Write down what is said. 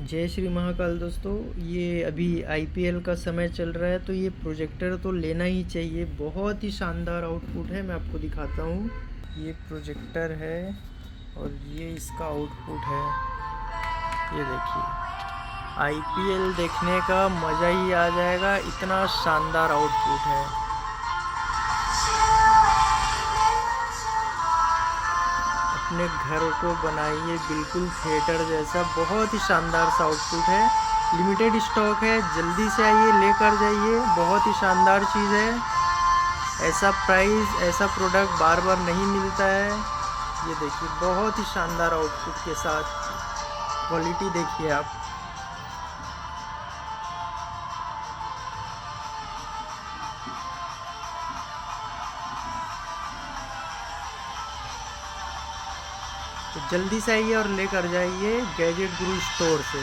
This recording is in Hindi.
जय श्री महाकाल दोस्तों। ये अभी आईपीएल का समय चल रहा है तो ये प्रोजेक्टर तो लेना ही चाहिए। बहुत ही शानदार आउटपुट है। मैं आपको दिखाता हूँ। ये प्रोजेक्टर है और ये इसका आउटपुट है। ये देखिए, आईपीएल देखने का मज़ा ही आ जाएगा। इतना शानदार आउटपुट है। अपने घर को बनाइए बिल्कुल थिएटर जैसा। बहुत ही शानदार सा आउटपुट है। लिमिटेड स्टॉक है, जल्दी से आइए लेकर जाइए। बहुत ही शानदार चीज़ है। ऐसा प्राइस, ऐसा प्रोडक्ट बार बार नहीं मिलता है। ये देखिए, बहुत ही शानदार आउटपुट के साथ। क्वालिटी देखिए आप। तो जल्दी से आइए और लेकर जाइए गैजेट गुरु स्टोर से।